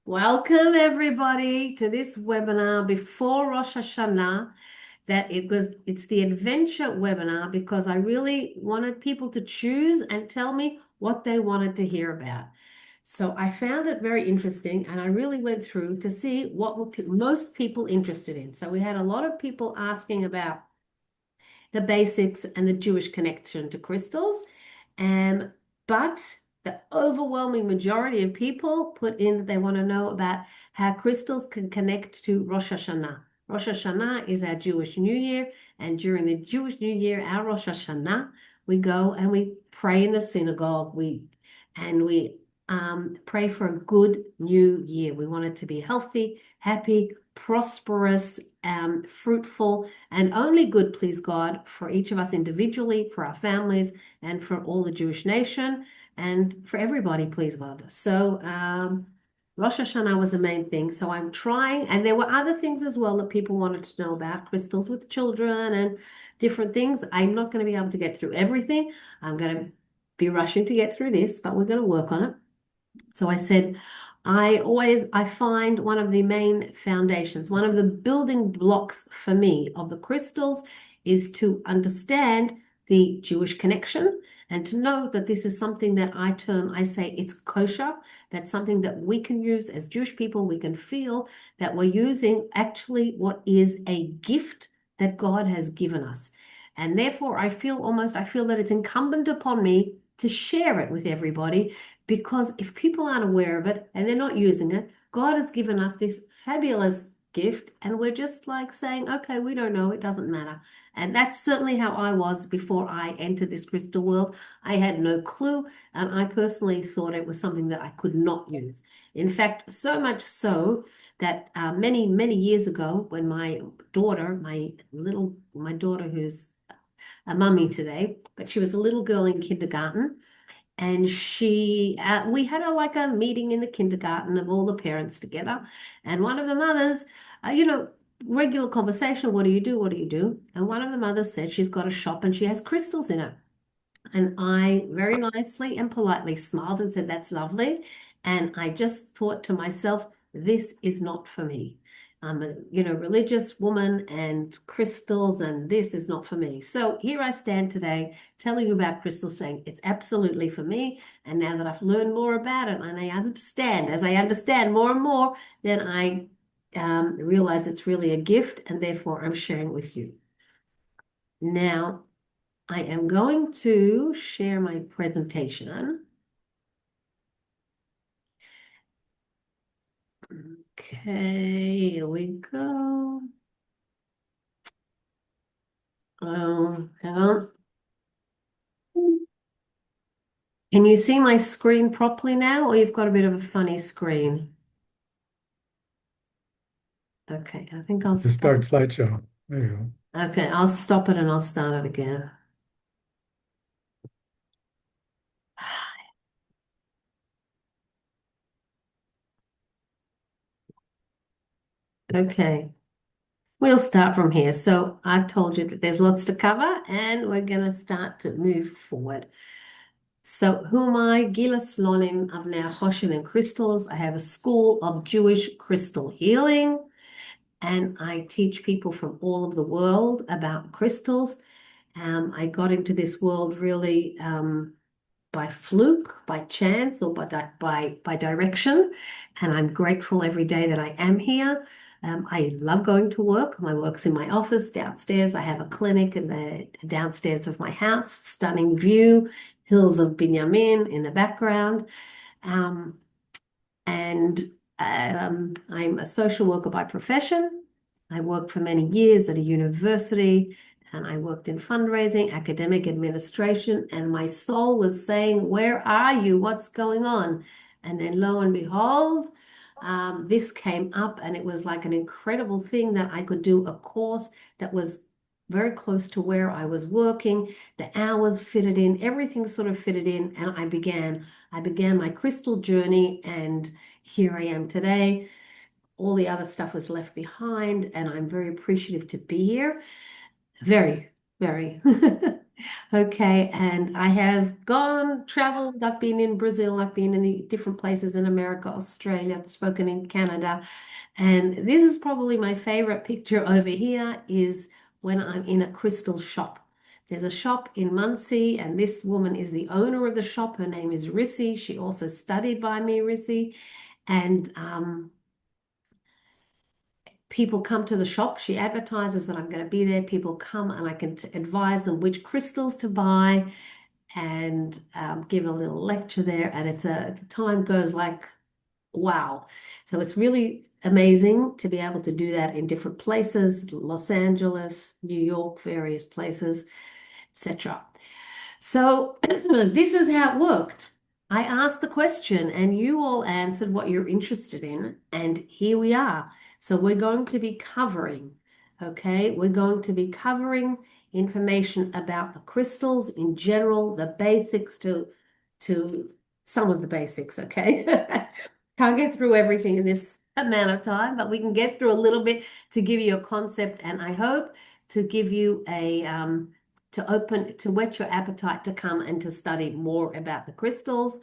Welcome everybody to this webinar before Rosh Hashana. It's the adventure webinar because I really wanted people to choose and tell me what they wanted to hear about. So I found it very interesting and I really went through to see what were most people interested in. So we had a lot of people asking about the basics and the Jewish connection to crystals. Um, but the overwhelming majority of people put in that they want to know about how crystals can connect to Rosh Hashanah. Rosh Hashanah is our Jewish New Year, and during the Jewish New Year, our Rosh Hashanah, we go and we pray in the synagogue. We pray for a good new year. We want it to be healthy, happy, prosperous, fruitful, and only good, please God, for each of us individually, for our families, and for all the Jewish nation, and for everybody, please God. So Rosh Hashanah was the main thing. So I'm trying, and there were other things as well that people wanted to know about, crystals with children and different things. I'm not going to be able to get through everything. I'm going to be rushing to get through this, but we're going to work on it. So I said, I find one of the main foundations, one of the building blocks for me of the crystals is to understand the Jewish connection and to know that this is something that I say it's kosher. That's something that we can use as Jewish people. We can feel that we're using actually what is a gift that God has given us. And therefore, I feel that it's incumbent upon me to share it with everybody because if people aren't aware of it and they're not using it, God has given us this fabulous gift, and we're just like saying, okay, we don't know, it doesn't matter. And that's certainly how I was before I entered this crystal world. I had no clue, and I personally thought it was something that I could not use. In fact, so much so that many, many years ago, when my daughter, who's a mummy today, but she was a little girl in kindergarten, and we had like a meeting in the kindergarten of all the parents together. And one of the mothers, regular conversation, what do you do? What do you do? And one of the mothers said she's got a shop and she has crystals in it. And I very nicely and politely smiled and said, that's lovely. And I just thought to myself, this is not for me. I'm a, religious woman and crystals, and this is not for me. So here I stand today telling you about crystals, saying it's absolutely for me. And now that I've learned more about it and as I understand more and more, then I realize it's really a gift, and therefore I'm sharing with you. Now, I am going to share my presentation. Okay, here we go. Oh, hang on. Can you see my screen properly now, or you've got a bit of a funny screen? Okay, I think I'll The start stop. slideshow. There you Okay, I'll stop it and I'll start it again. Okay, we'll start from here. So I've told you that there's lots to cover, and we're going to start to move forward. So, who am I? Gila Slonim, Avnei HaHoshen and crystals. I have a school of Jewish crystal healing, and I teach people from all over the world about crystals. I got into this world really by fluke, by chance, or by direction, and I'm grateful every day that I am here. I love going to work. My work's in my office downstairs. I have a clinic in the downstairs of my house, stunning view, hills of Binyamin in the background. Um, and I'm a social worker by profession. I worked for many years at a university, and I worked in fundraising, academic administration, and my soul was saying, where are you? What's going on? And then lo and behold, this came up, and it was like an incredible thing that I could do a course that was very close to where I was working. The hours fitted in, everything sort of fitted in, and I began my crystal journey, and here I am today. All the other stuff was left behind, and I'm very appreciative to be here. Very, very. Okay, and I have gone, traveled. I've been in Brazil, I've been in different places in America, Australia, I've spoken in Canada. And this is probably my favorite picture over here is when I'm in a crystal shop. There's a shop in Muncie, and this woman is the owner of the shop. Her name is Rissy. She also studied by me, Rissy. And people come to the shop. She advertises that I'm going to be there. People come and I can advise them which crystals to buy and give a little lecture there. And the time goes like, wow. So it's really amazing to be able to do that in different places, Los Angeles, New York, various places, etc. So this is how it worked. I asked the question and you all answered what you're interested in, and here we are. So we're going to be covering, okay? We're going to be covering information about the crystals in general, the basics to some of the basics, okay? Can't get through everything in this amount of time, but we can get through a little bit to give you a concept, and I hope to give you a to whet your appetite to come and to study more about the crystals.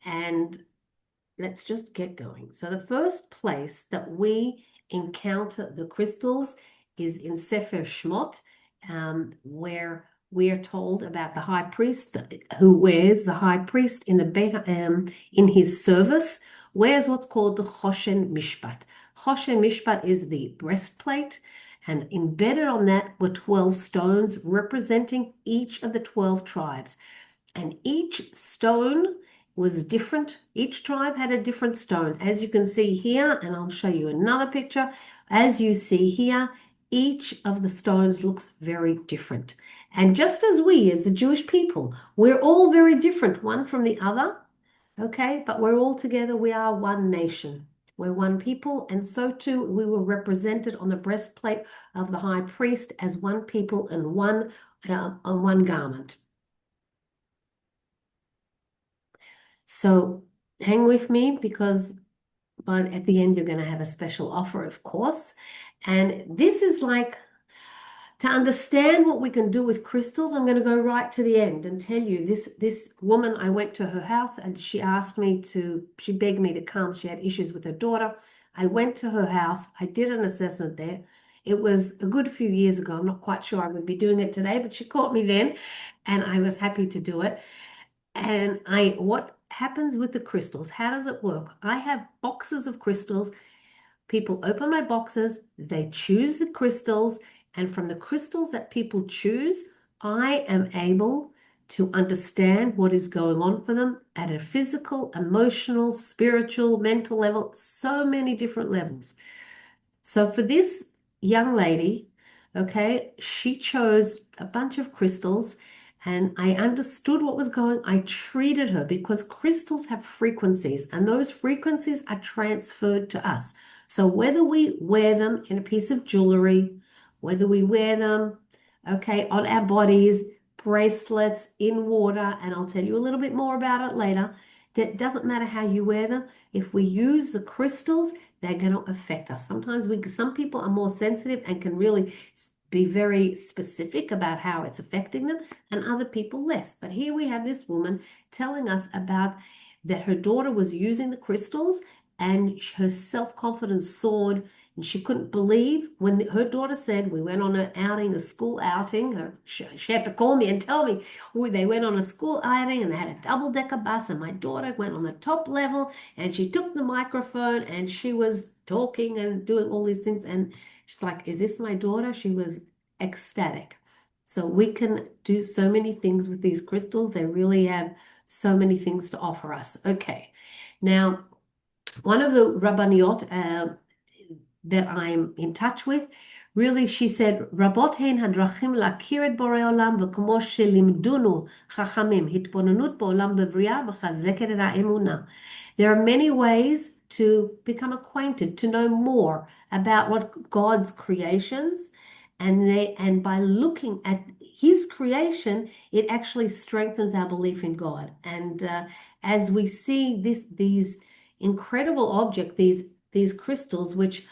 And let's just get going. So the first place that we encounter the crystals is in Sefer Shmot, where we are told about the high priest who wears the high priest in in his service wears what's called the Choshen Mishpat. Choshen Mishpat is the breastplate, and embedded on that were 12 stones representing each of the 12 tribes. And each stone was different. Each tribe had a different stone. As you can see here, and I'll show you another picture. As you see here, each of the stones looks very different. And just as we, as the Jewish people, we're all very different, one from the other, okay? But we're all together. We are one nation. We're one people, and so too we were represented on the breastplate of the high priest as one people and on one garment. So hang with me because but at the end you're going to have a special offer, of course. And this is like to understand what we can do with crystals. I'm going to go right to the end and tell you this woman, I went to her house and she begged me to come. She had issues with her daughter. I went to her house. I did an assessment there. It was a good few years ago. I'm not quite sure I would be doing it today, but she caught me then and I was happy to do it. And what happens with the crystals? How does it work? I have boxes of crystals. People open my boxes, they choose the crystals, and from the crystals that people choose, I am able to understand what is going on for them at a physical, emotional, spiritual, mental level, so many different levels. So for this young lady, okay, she chose a bunch of crystals and I understood what was going. I treated her because crystals have frequencies and those frequencies are transferred to us. So whether we wear them in a piece of jewelry, whether we wear them, okay, on our bodies, bracelets, in water, and I'll tell you a little bit more about it later. It doesn't matter how you wear them. If we use the crystals, they're going to affect us. Sometimes some people are more sensitive and can really be very specific about how it's affecting them, and other people less. But here we have this woman telling us about that her daughter was using the crystals and her self-confidence soared. And she couldn't believe when her daughter said, we went on an outing, a school outing. She had to call me and tell me they went on a school outing and they had a double-decker bus. And my daughter went on the top level and she took the microphone and she was talking and doing all these things. And she's like, is this my daughter? She was ecstatic. So we can do so many things with these crystals. They really have so many things to offer us. Okay. Now, one of the Rabbaniot that I'm in touch with, really, she said, רבות הן הדרכים להכיר את בורא עולם, וכמו שלימדונו חכמים, התבוננות בעולם בבריאה מחזקת את האמונה. There are many ways to become acquainted, to know more about what God's creations, and by looking at his creation, it actually strengthens our belief in God. And as we see these incredible objects, these crystals, which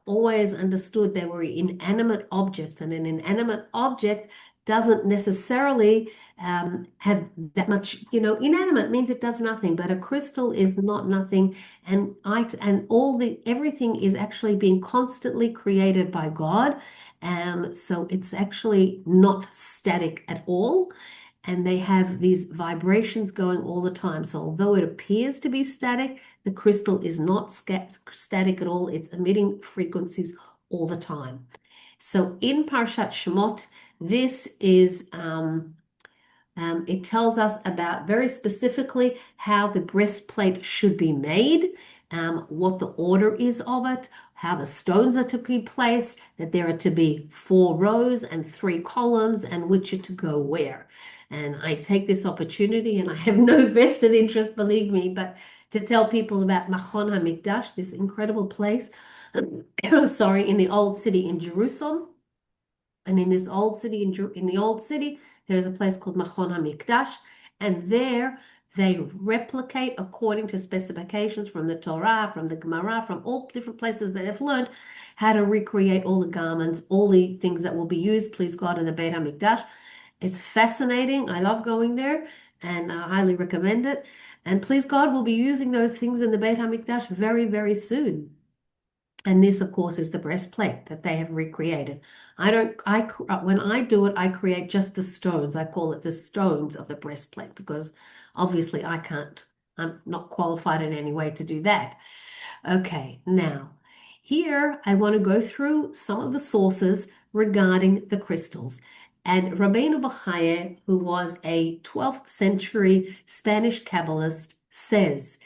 always understood they were inanimate objects, and an inanimate object doesn't necessarily have that much, inanimate means it does nothing, but a crystal is not nothing. And all the everything is actually being constantly created by God. So it's actually not static at all. And they have these vibrations going all the time. So although it appears to be static, the crystal is not static at all. It's emitting frequencies all the time. So in Parshat Shemot, this is it tells us about very specifically how the breastplate should be made, what the order is of it, how the stones are to be placed, that there are to be 4 rows and 3 columns, and which are to go where. And I take this opportunity, and I have no vested interest, believe me, but to tell people about Machon HaMikdash, this incredible place, sorry, in the old city in Jerusalem. And in this old city, in the old city, there's a place called Machon HaMikdash, and there they replicate according to specifications from the Torah, from the Gemara, from all different places that they've learned how to recreate all the garments, all the things that will be used, please God, in the Beit HaMikdash. It's fascinating. I love going there, and I highly recommend it. And please God, we'll be using those things in the Beit HaMikdash very, very soon. And this, of course, is the breastplate that they have recreated. When I do it, I create just the stones. I call it the stones of the breastplate because obviously I'm not qualified in any way to do that. Okay, now here I want to go through some of the sources regarding the crystals. And Rabbeinu Bachaye, who was a 12th century Spanish Kabbalist, says,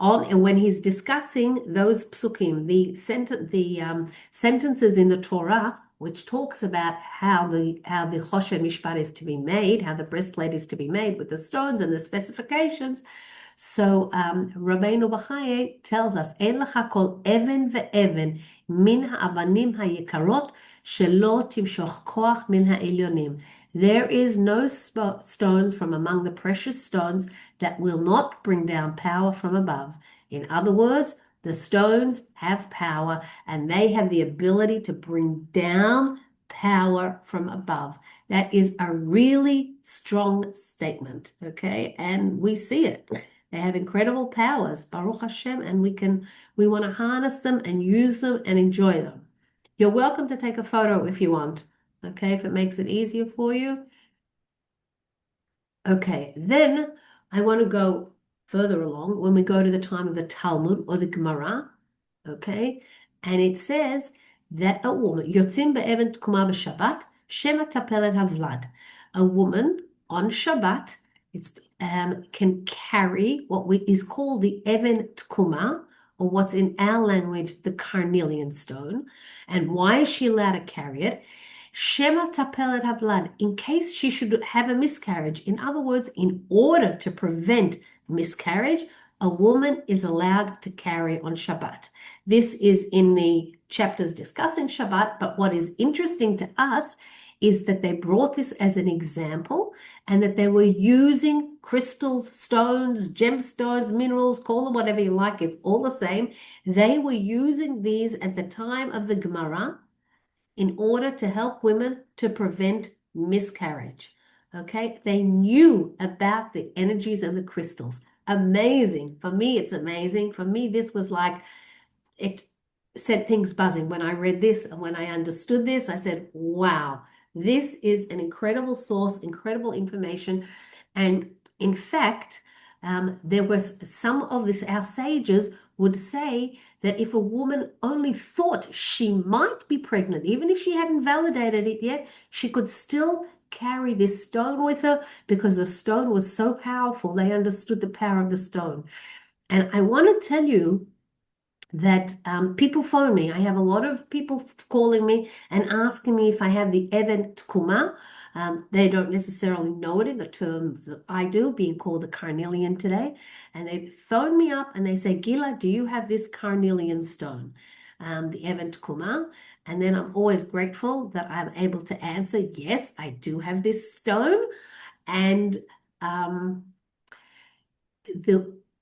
and when he's discussing those psukim, the sentences in the Torah, which talks about how the choshen mishpat is to be made, how the breastplate is to be made with the stones and the specifications. So Rabbeinu Bachaye tells us, "En lecha kol even ve'even min ha'avanim hayikarot shelo timshoch koach min ha'elyonim." There is no stones from among the precious stones that will not bring down power from above. In other words, the stones have power and they have the ability to bring down power from above. That is a really strong statement, okay? And we see it. They have incredible powers, Baruch Hashem, and we want to harness them and use them and enjoy them. You're welcome to take a photo if you want, okay, if it makes it easier for you. Okay, then I want to go further along when we go to the time of the Talmud or the Gemara, okay, and it says that a woman, Yotzim be'even tkuma b'Shabbat, shema tapelet havlad. A woman on Shabbat can carry what is called the Even Tkuma, or what's in our language, the carnelian stone. And why is she allowed to carry it? Shema tapelet havlad, in case she should have a miscarriage. In other words, in order to prevent miscarriage, a woman is allowed to carry on Shabbat. This is in the chapters discussing Shabbat, but what is interesting to us is that they brought this as an example and that they were using crystals, stones, gemstones, minerals, call them whatever you like, it's all the same. They were using these at the time of the Gemara in order to help women to prevent miscarriage. Okay, they knew about the energies of the crystals. Amazing. For me, it's amazing. For me, this was like, it set things buzzing. When I read this and when I understood this, I said, wow, this is an incredible source, incredible information. And in fact, there was some of this, our sages would say that if a woman only thought she might be pregnant, even if she hadn't validated it yet, she could still carry this stone with her because the stone was so powerful. They understood the power of the stone. And I want to tell you that people phone me. I have a lot of people calling me and asking me if I have the Even Tkuma. They don't necessarily know it in the terms that I do, being called the carnelian today. And they phone me up and they say, Gila, do you have this carnelian stone, the Even Tkuma? And then I'm always grateful that I'm able to answer, yes, I do have this stone. And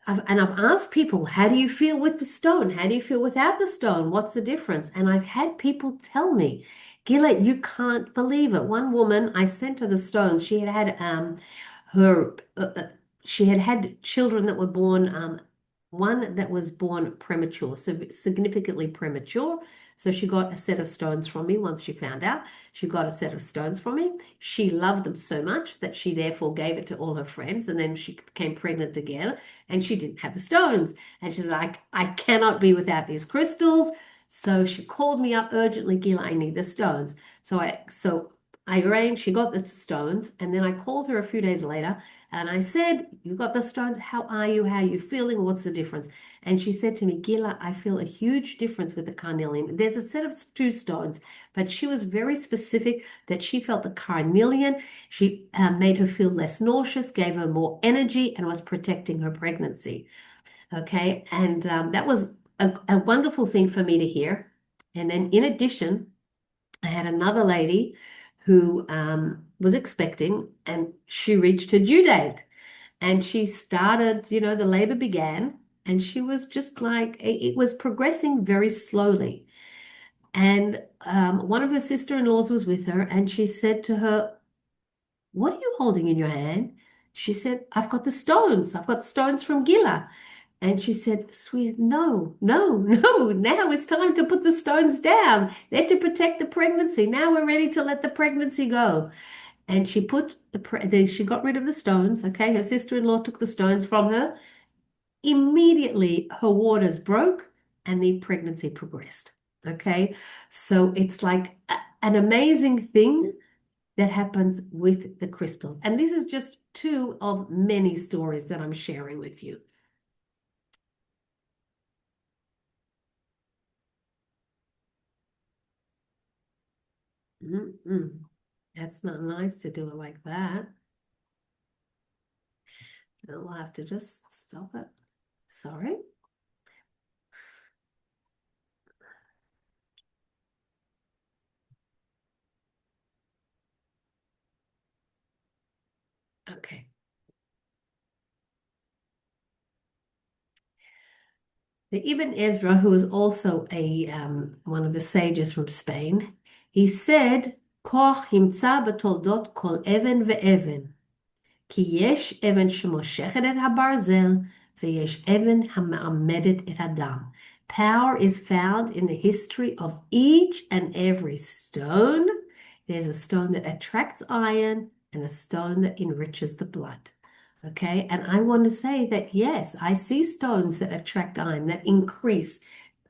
I've asked people, how do you feel with the stone? How do you feel without the stone? What's the difference? And I've had people tell me Gila, you can't believe it. One woman, I sent her the stones. She had had her she had had children that were born one that was born premature, so significantly premature. So she got a set of stones from me once she found out. She got a set of stones from me. She loved them so much that she therefore gave it to all her friends, and then she became pregnant again, and she didn't have the stones. And she's like, I cannot be without these crystals. So she called me up urgently, Gila, I need the stones. So I arranged, she got the stones, and then I called her a few days later and I said, you got the stones, how are you? How are you feeling? What's the difference? And she said to me, Gila, I feel a huge difference with the carnelian. There's a set of two stones, but she was very specific that she felt the carnelian. She made her feel less nauseous, gave her more energy, and was protecting her pregnancy. Okay. And that was a wonderful thing for me to hear. And then in addition, I had another lady who was expecting and she reached her due date and she started, the labor began and she was just like, it was progressing very slowly. And one of her sister-in-laws was with her and she said to her, what are you holding in your hand? She said, I've got the stones. I've got the stones from Gila. And she said, Sweet, no, no, no. Now it's time to put the stones down. They're to protect the pregnancy. Now we're ready to let the pregnancy go. And she put she got rid of the stones. Okay, her sister-in-law took the stones from her. Immediately, her waters broke and the pregnancy progressed. Okay, so it's like an amazing thing that happens with the crystals. And this is just two of many stories that I'm sharing with you. Mm-mm. That's not nice to do it like that. No, we'll have to just stop it. Sorry. Okay. The Ibn Ezra, who was also a one of the sages from Spain, he said, "Koch himtza b'toldot kol even ve'even, כי יש אבן שמושכת את הברזל, ויש אבן המעמדת את הדם." Power is found in the history of each and every stone. There's a stone that attracts iron and a stone that enriches the blood. Okay, and I want to say that yes, I see stones that attract iron, that increase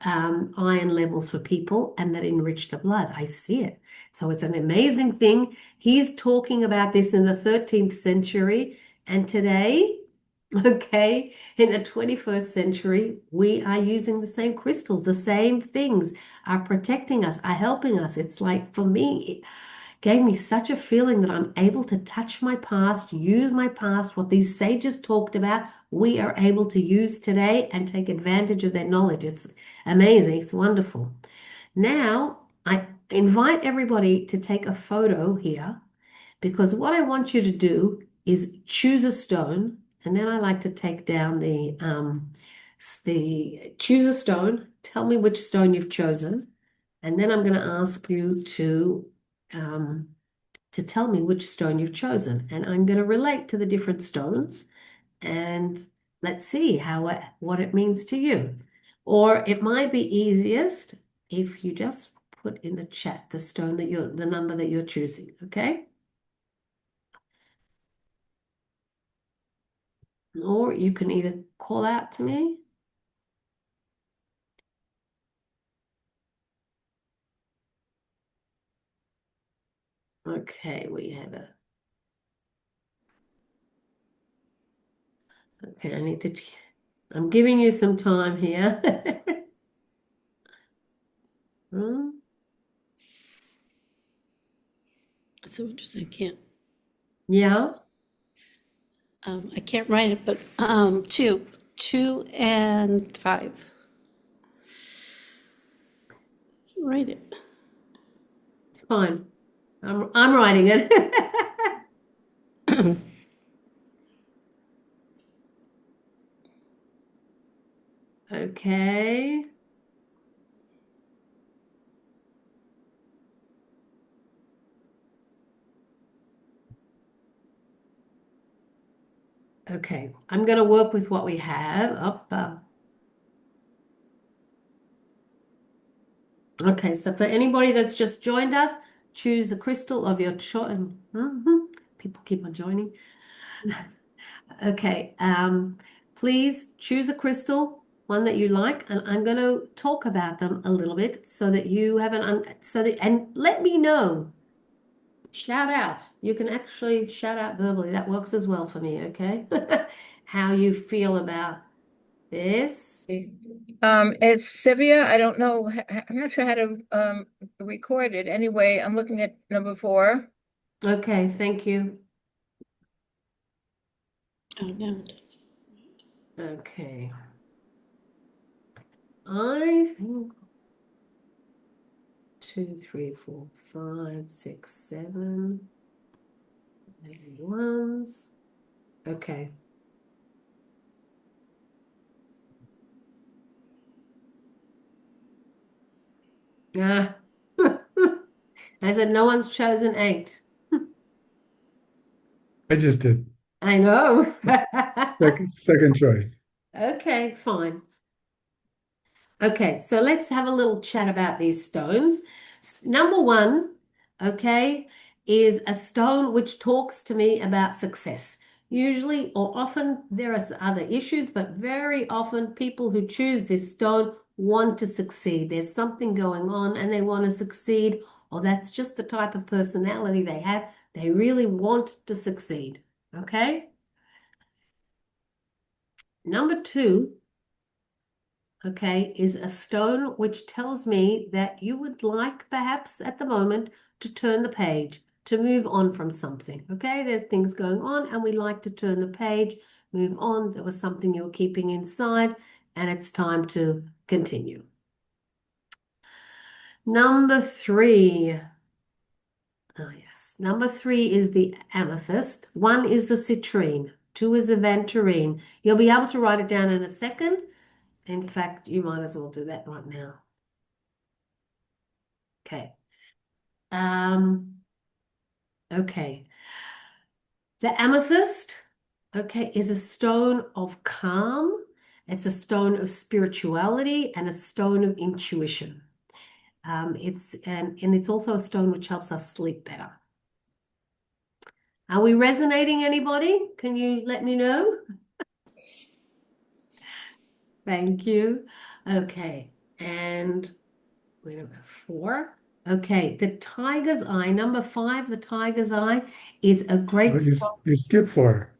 iron levels for people and that enrich the blood. I see it. So it's an amazing thing. He's talking about this in the 13th century, and today, okay, in the 21st century, we are using the same crystals, the same things are protecting us, are helping us. It's like for me, gave me such a feeling that I'm able to touch my past, use my past, what these sages talked about, we are able to use today and take advantage of their knowledge. It's amazing. It's wonderful. Now, I invite everybody to take a photo here because what I want you to do is choose a stone, and then I like to take down the choose a stone. Tell me which stone you've chosen, and then I'm going to ask you um, to tell me which stone you've chosen. And I'm going to relate to the different stones and let's see what it means to you. Or it might be easiest if you just put in the chat the stone that the number that you're choosing, okay? Or you can either call out to me. Okay, we have it. Okay, I'm giving you some time here. Hmm, So interesting. yeah, I can't write it, but two and five. Write it. it's fine. I'm writing it. Okay. Okay, I'm going to work with what we have up. Okay, so for anybody that's just joined us, choose a crystal of your choice. People keep on joining. Okay, please choose a crystal, one that you like, and I'm going to talk about them a little bit so that you have and let me know. Shout out. You can actually shout out verbally. That works as well for me, okay? How you feel about this. It's Sivia. I don't know. I'm not sure how to record it. Anyway, I'm looking at number 4. Okay, thank you. Oh, no, that's Okay. I think 2, 3, 4, 5, 6, 7, 8 ones. Okay. Ah. I said no one's chosen 8. I just did. I know. Second choice. Okay, fine. Okay, so let's have a little chat about these stones. Number 1, okay, is a stone which talks to me about success. Usually or often there are other issues, but very often people who choose this stone want to succeed. There's something going on and they want to succeed, or that's just the type of personality they have. They really want to succeed. Okay? Number 2, okay, is a stone which tells me that you would like perhaps at the moment to turn the page, to move on from something. Okay, there's things going on and we like to turn the page, move on. There was something you were keeping inside and it's time to continue. Number 3. Oh, yes. Number 3 is the amethyst. 1 is the citrine. 2 is the aventurine. You'll be able to write it down in a second. In fact, you might as well do that right now. Okay. Okay. The amethyst, okay, is a stone of calm. It's a stone of spirituality and a stone of intuition. It's also a stone which helps us sleep better. Are we resonating, anybody? Can you let me know? Thank you. Okay. And wait a minute, 4. Okay, the tiger's eye, number 5, the tiger's eye is a great But you skipped 4.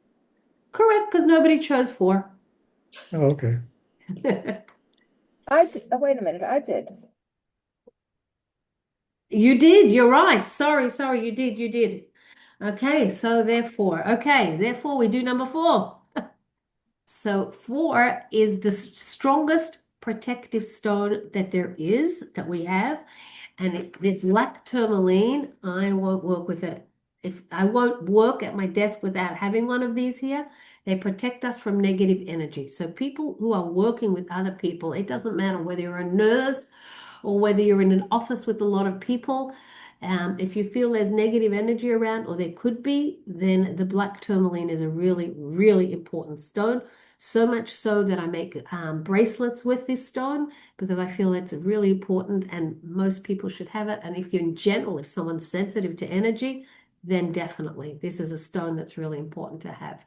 Correct, because nobody chose 4. Oh, okay. I did. Oh, wait a minute. I did. You did, you're right. Sorry, you did. Okay, so therefore we do number 4. So 4 is the strongest protective stone that there is, that we have. And it's black tourmaline. I won't work with it. If I won't work at my desk without having one of these here. They protect us from negative energy. So people who are working with other people, it doesn't matter whether you're a nurse or whether you're in an office with a lot of people. If you feel there's negative energy around, or there could be, then the black tourmaline is a really, really important stone. So much so that I make bracelets with this stone because I feel it's really important and most people should have it. And if you're in general, if someone's sensitive to energy, then definitely this is a stone that's really important to have.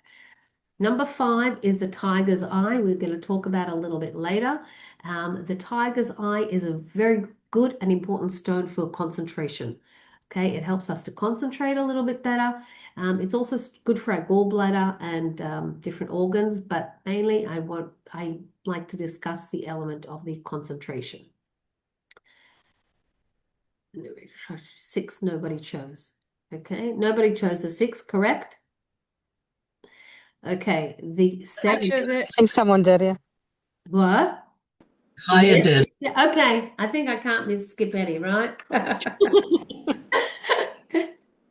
Number 5 is the tiger's eye. We're going to talk about a little bit later. The tiger's eye is a very good and important stone for concentration. Okay, it helps us to concentrate a little bit better. It's also good for our gallbladder and different organs, but mainly I like to discuss the element of the concentration. 6, nobody chose. Okay, nobody chose the 6, correct? Okay, the 7. I chose it. I think someone did, yeah. What? I did. Yeah, okay. I think I can't miss skip any, right?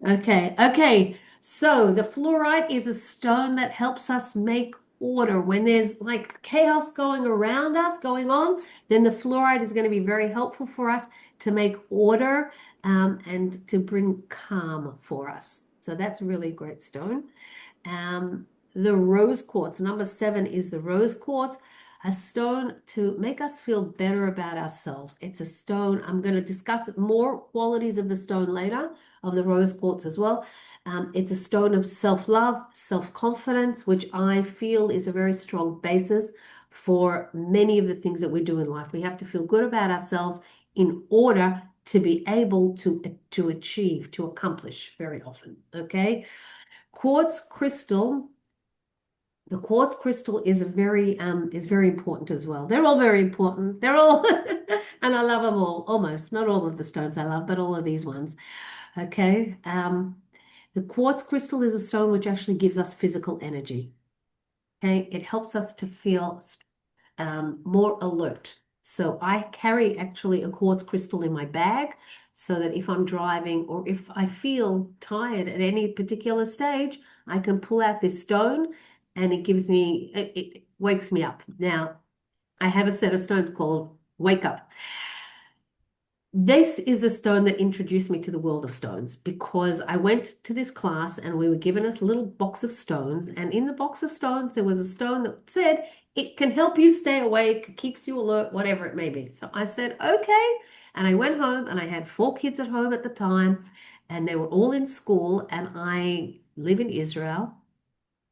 Okay. So the fluorite is a stone that helps us make order. When there's like chaos going around us, going on, then the fluorite is going to be very helpful for us to make order and to bring calm for us. So that's really a great stone. the rose quartz. Number 7 is the rose quartz, a stone to make us feel better about ourselves. It's a stone. I'm going to discuss more qualities of the stone later, of the rose quartz as well. It's a stone of self-love, self-confidence, which I feel is a very strong basis for many of the things that we do in life. We have to feel good about ourselves in order to be able to achieve, to accomplish very often. Okay. Quartz crystal. The quartz crystal is very important as well. They're all very important. They're all, and I love them all, almost. Not all of the stones I love, but all of these ones. Okay. The quartz crystal is a stone which actually gives us physical energy. Okay. It helps us to feel more alert. So I carry actually a quartz crystal in my bag so that if I'm driving or if I feel tired at any particular stage, I can pull out this stone and it wakes me up. Now, I have a set of stones called Wake Up. This is the stone that introduced me to the world of stones because I went to this class and we were given a little box of stones. And in the box of stones, there was a stone that said it can help you stay awake, keeps you alert, whatever it may be. So I said, okay. And I went home and I had 4 kids at home at the time and they were all in school and I live in Israel.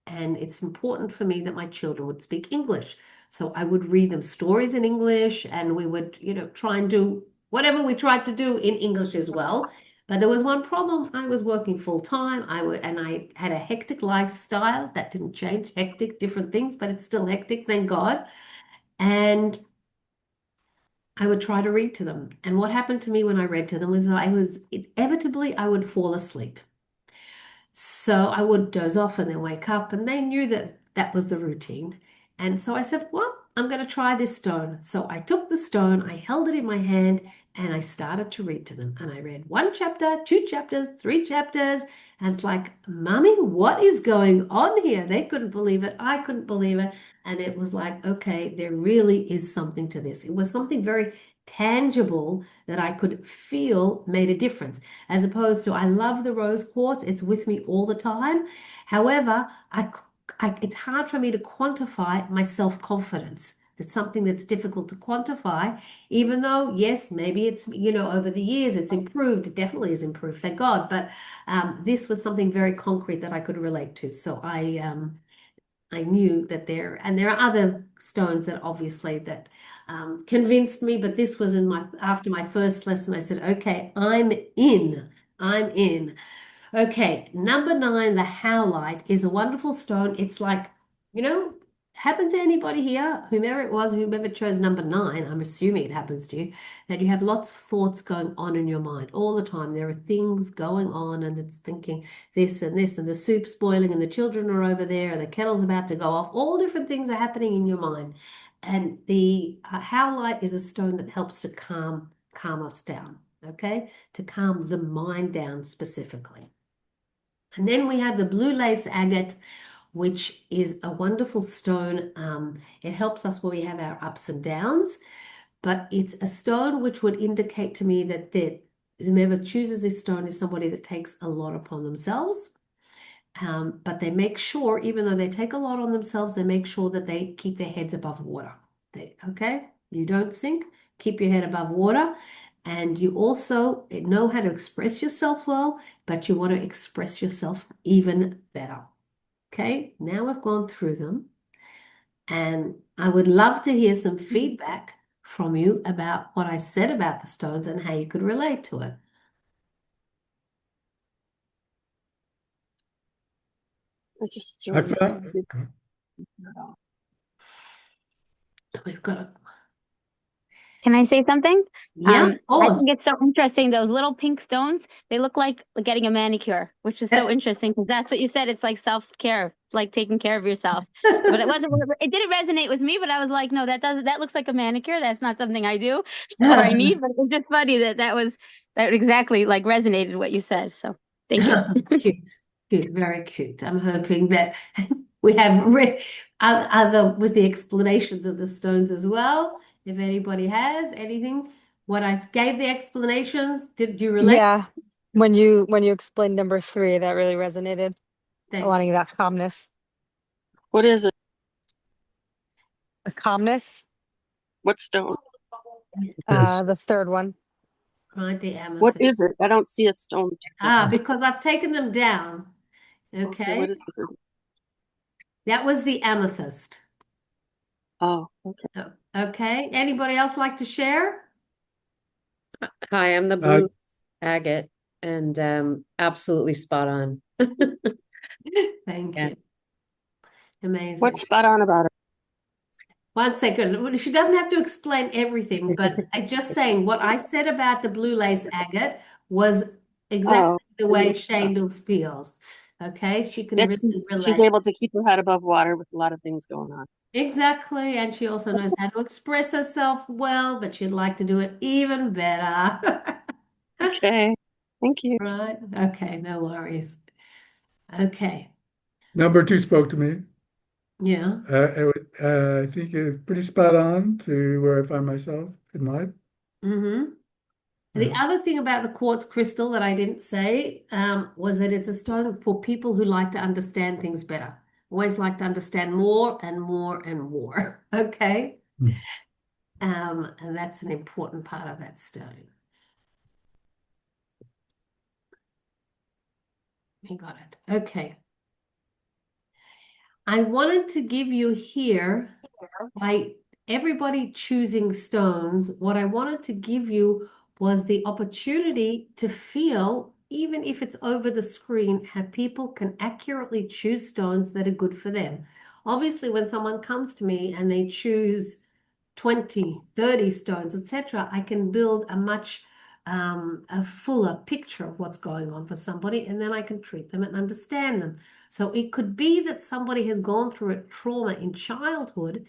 And it's important for me that my children would speak English. So I would read them stories in English and we would, try and do whatever we tried to do in English as well. But there was one problem. I was working full time. And I had a hectic lifestyle that didn't change. Hectic, different things, but it's still hectic, thank God. And I would try to read to them. And what happened to me when I read to them was inevitably I would fall asleep. So I would doze off and then wake up, and they knew that that was the routine. And so I said, well, I'm going to try this stone. So I took the stone, I held it in my hand, and I started to read to them. And I read 1 chapter, 2 chapters, 3 chapters. And it's like, Mommy, what is going on here? They couldn't believe it. I couldn't believe it. And it was like, okay, there really is something to this. It was something very tangible that I could feel made a difference, as opposed to I love the rose quartz. It's with me all the time. However, it's hard for me to quantify my self-confidence. It's something that's difficult to quantify, even though, yes, maybe it's, over the years it's improved. It definitely has improved, thank God. But this was something very concrete that I could relate to. So I knew that there are other stones that obviously that convinced me, but this was after my first lesson. I said, okay, I'm in. Okay, number 9, the howlite is a wonderful stone. It's like, happened to anybody here, whomever it was, whomever chose number 9, I'm assuming it happens to you, that you have lots of thoughts going on in your mind all the time. There are things going on and it's thinking this and this and the soup's boiling and the children are over there and the kettle's about to go off. All different things are happening in your mind. And the howlite is a stone that helps to calm us down, okay? To calm the mind down specifically. And then we have the blue lace agate, which is a wonderful stone. It helps us when we have our ups and downs, but it's a stone which would indicate to me that whomever chooses this stone is somebody that takes a lot upon themselves. But they make sure, even though they take a lot on themselves, they make sure that they keep their heads above water. Okay? You don't sink, keep your head above water. And you also know how to express yourself well, but you want to express yourself even better. Okay, now we've gone through them. And I would love to hear some feedback from you about what I said about the stones and how you could relate to it. I just I joined. found, We've got a, Can I say something? yeah, of I course. think it's so interesting. Those little pink stones, they look like getting a manicure, which is so interesting because that's what you said. It's like self-care, like taking care of yourself. But it didn't resonate with me, but I was like, no, that looks like a manicure. That's not something I do or I need. But it's just funny that exactly like resonated what you said. So thank you. Cute, very cute. I'm hoping that we have other with the explanations of the stones as well. If anybody has anything, what I gave the explanations, did you relate? Yeah. When you explained number 3, that really resonated. Thank you. Wanting that calmness. What is it? The calmness, What stone? Yes. the third one. Right, the What amethyst. is it? I don't see a stone. Because I've taken them down. Okay, what Okay. is the That was the amethyst. Oh, okay. Oh, okay. Anybody else like to share? Hi, I'm the Uh, blue agate and absolutely spot on. Thank Yeah. you. Amazing. What's spot on about it? One second. She doesn't have to explain everything, but I just saying what I said about the blue lace agate was exactly Oh, the way Shane feels. Okay. She can really she's relate. able to keep her head above water with a lot of things going on. Exactly. And she also knows how to express herself well, but she'd like to do it even better. Okay, thank you. Right. Okay. No worries. Okay. number two spoke to me. Yeah. I think it's pretty spot on to where I find myself in life. Mm-hmm. The Uh, other thing about the quartz crystal that I didn't say was that it's a stone for people who like to understand things better. Always like to understand more and more and more. Okay. hmm. And that's an important part of that stone. You got it. Okay. I wanted to give you here, by everybody choosing stones, what I wanted to give you was the opportunity to feel, even if it's over the screen, how people can accurately choose stones that are good for them. Obviously, when someone comes to me and they choose 20, 30 stones, etc., I can build a much a fuller picture of what's going on for somebody, and then I can treat them and understand them. So it could be that somebody has gone through a trauma in childhood,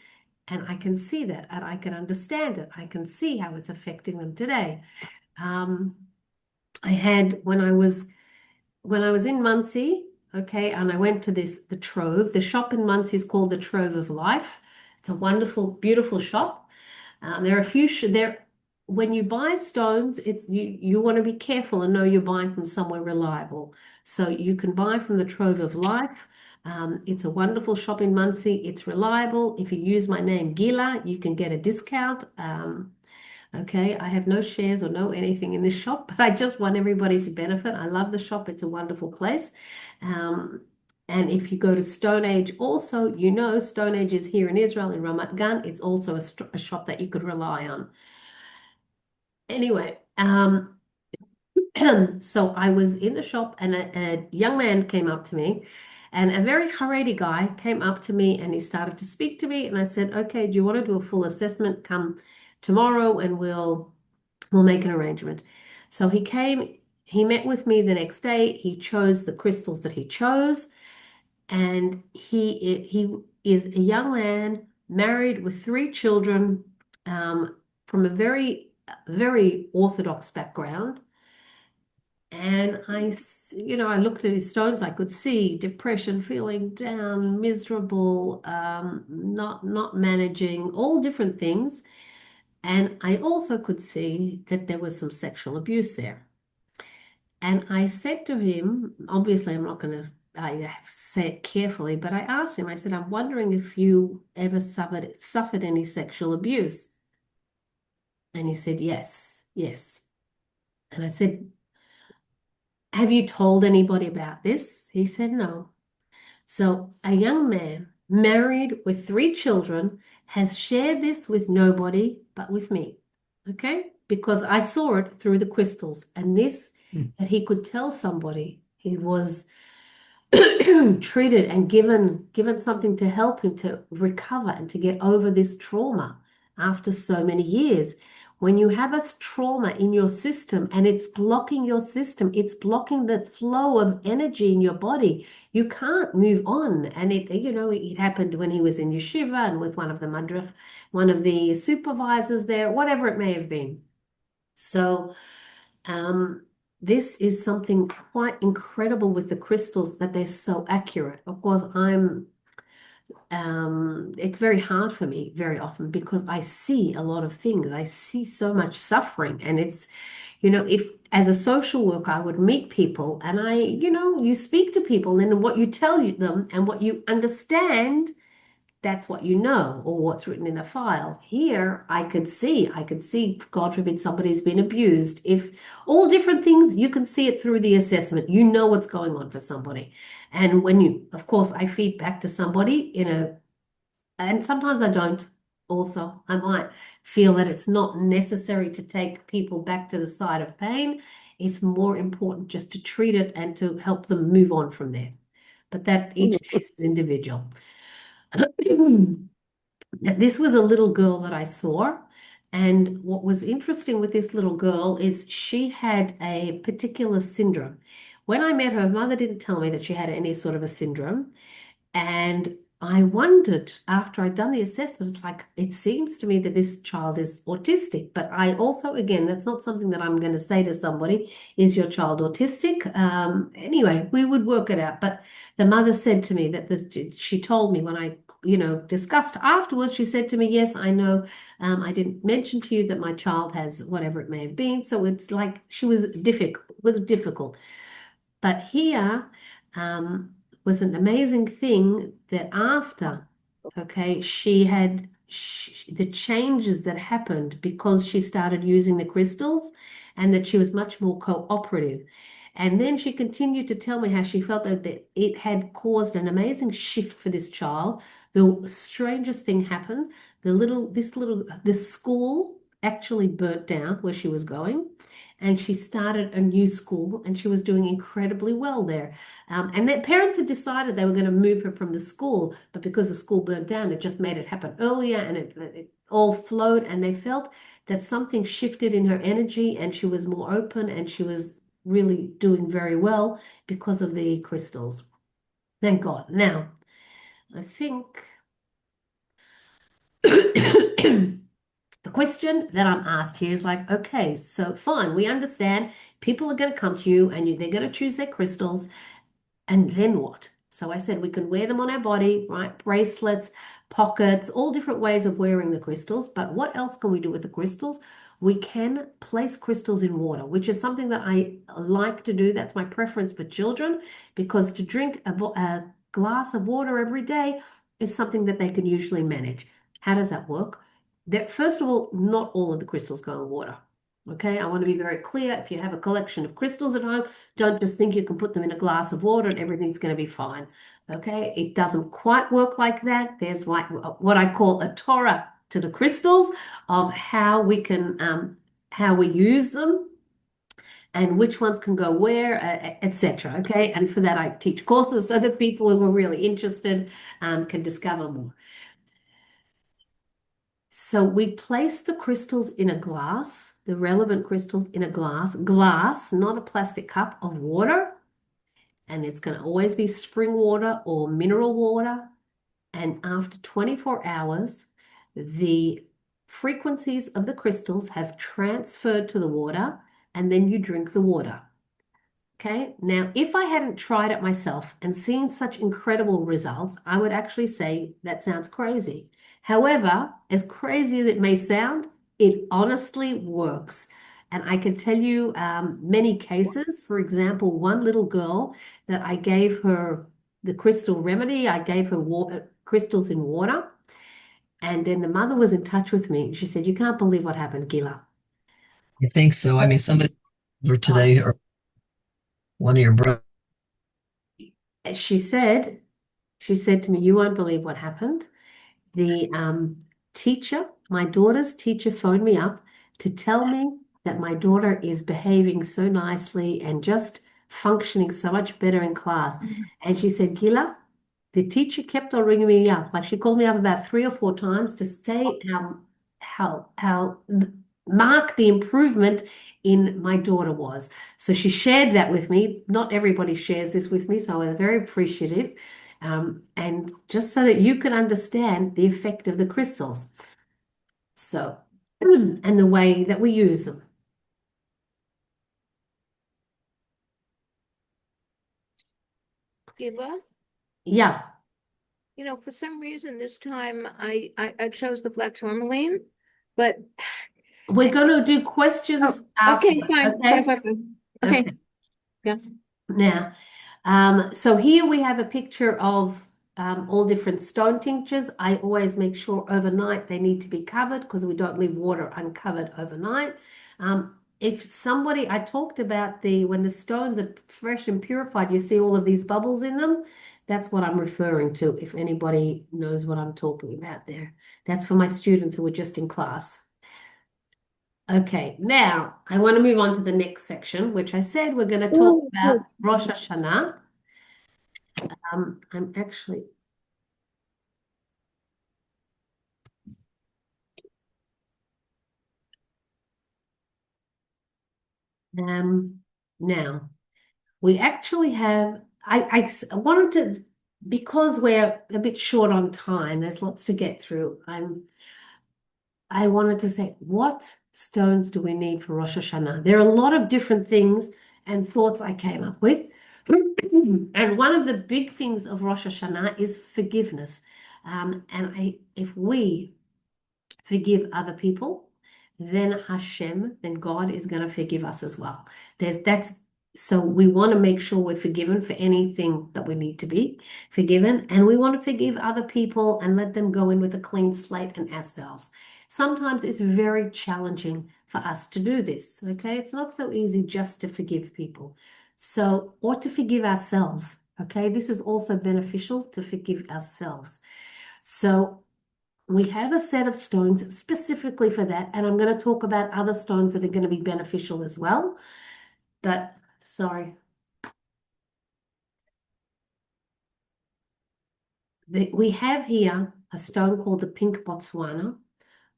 and I can see that and I can understand it. I can see how it's affecting them today. Um, I had when I was in Muncie, okay, and I went to the Trove. The shop in Muncie is called the Trove of Life. It's a wonderful, beautiful shop. There are a few there. When you buy stones, it's you want to be careful and know you're buying from somewhere reliable. So you can buy from the Trove of Life. It's a wonderful shop in Muncie. It's reliable. If you use my name Gila, you can get a discount. Okay, I have no shares or no anything in this shop, but I just want everybody to benefit. I love the shop. It's a wonderful place. Um, and if you go to Stone Age, also, you know, Stone Age is here in Israel, in Ramat Gan. It's also a shop that you could rely on. Anyway, so I was in the shop and a young man came up to me, and a very Haredi guy came up to me and he started to speak to me. And I said, okay, do you want to do a full assessment? Come tomorrow and we'll make an arrangement. So he came, he met with me the next day. He chose the crystals that he chose, and he is a young man married with three children, from a very orthodox background. And I looked at his stones. I could see depression, feeling down, miserable, not managing, all different things. And I also could see that there was some sexual abuse there. And I said to him, obviously, I'm not going to say it carefully, but I asked him, I said, I'm wondering if you ever suffered any sexual abuse. And he said, yes, yes. And I said, have you told anybody about this? He said, no. So a young man married with three children has shared this with nobody but with me. Okay? Because I saw it through the crystals. And this, Hmm. that he could tell somebody he was treated and given something to help him to recover and to get over this trauma after so many years. When you have a trauma in your system and it's blocking your system, it's blocking the flow of energy in your body. You can't move on. And it happened when he was in yeshiva and with one of the madrich, one of the supervisors there, whatever it may have been. So, this is something quite incredible with the crystals, that they're so accurate. Of course, I'm It's very hard for me very often because I see a lot of things. I see so much suffering, and if as a social worker I would meet people and you speak to people and what you tell them and what you understand, that's what you know or what's written in the file. Here, I could see, God forbid, somebody's been abused. If all different things, you can see it through the assessment. You know what's going on for somebody. And of course, I feed back to somebody and sometimes I don't also. I might feel that it's not necessary to take people back to the side of pain. It's more important just to treat it and to help them move on from there. But that each case is individual. This was a little girl that I saw, and what was interesting with this little girl is she had a particular syndrome. When I met her mother didn't tell me that she had any sort of a syndrome, and I wondered after I'd done the assessment, it's like, it seems to me that this child is autistic. But I also, again, that's not something that I'm going to say to somebody, is your child autistic? Anyway, we would work it out. But the mother said to me that she told me when I, discussed afterwards, she said to me, yes, I know, I didn't mention to you that my child has whatever it may have been. So it's like she was difficult. But here was an amazing thing that after, okay, she had the changes that happened because she started using the crystals and that she was much more cooperative. And then she continued to tell me how she felt that it had caused an amazing shift for this child. The strangest thing happened. The school actually burnt down where she was going, and she started a new school and she was doing incredibly well there. And their parents had decided they were going to move her from the school, but because the school burnt down, it just made it happen earlier, and it all flowed, and they felt that something shifted in her energy and she was more open and she was really doing very well because of the crystals. Thank God. Now, I think the question that I'm asked here is like, okay, so fine, we understand people are going to come to you and they're going to choose their crystals, and then what? So I said we can wear them on our body, right? Bracelets, pockets, all different ways of wearing the crystals. But what else can we do with the crystals? We can place crystals in water, which is something that I like to do. That's my preference for children, because to drink a glass of water every day is something that they can usually manage. How does that work? First of all, not all of the crystals go in water. Okay, I want to be very clear. If you have a collection of crystals at home, don't just think you can put them in a glass of water and everything's going to be fine. Okay, it doesn't quite work like that. There's like what I call a Torah to the crystals of how we how we use them and which ones can go where, etc. Okay, and for that I teach courses so that people who are really interested can discover more. So we place the crystals in a glass, the relevant crystals in a glass, not a plastic cup, of water. And it's going to always be spring water or mineral water. And after 24 hours, the frequencies of the crystals have transferred to the water, and then you drink the water. Okay, now if I hadn't tried it myself and seen such incredible results, I would actually say that sounds crazy. However, as crazy as it may sound, it honestly works. And I can tell you many cases. For example, one little girl that I gave her the crystal remedy, I gave her crystals in water. And then the mother was in touch with me. She said, "You can't believe what happened, Gila." I think so. I mean, somebody over today or one of your brothers. She said, to me, "You won't believe what happened." The teacher, my daughter's teacher, phoned me up to tell me that my daughter is behaving so nicely and just functioning so much better in class. And she said, "Gila, the teacher kept on ringing me up. Like, she called me up about 3 or 4 times to say how marked the improvement in my daughter was." So she shared that with me. Not everybody shares this with me, so I was very appreciative. And just so that you can understand the effect of the crystals. So, and the way that we use them. Gila, Yeah. for some reason this time I chose the black tourmaline, but We're going to do questions after, okay, fine, okay? fine. Okay. Okay, yeah. Now, so here we have a picture of all different stone tinctures. I always make sure overnight they need to be covered because we don't leave water uncovered overnight. If somebody, I talked about when the stones are fresh and purified, you see all of these bubbles in them. That's what I'm referring to, if anybody knows what I'm talking about there. That's for my students who were just in class. Okay, now I want to move on to the next section, which I said we're going to talk Oh, about yes. Rosh Hashanah. I'm actually now we actually have I wanted to, because we're a bit short on time, there's lots to get through. I wanted to say, what stones do we need for Rosh Hashanah? There are a lot of different things and thoughts I came up with. And one of the big things of Rosh Hashanah is forgiveness. If we forgive other people, then then God is going to forgive us as well. So we want to make sure we're forgiven for anything that we need to be forgiven, and we want to forgive other people and let them go in with a clean slate and ourselves. Sometimes it's very challenging for us to do this, okay? It's not so easy just to forgive people. So, or to forgive ourselves, okay? This is also beneficial to forgive ourselves. So we have a set of stones specifically for that, and I'm going to talk about other stones that are going to be beneficial as well. But sorry. We have here a stone called the pink Botswana,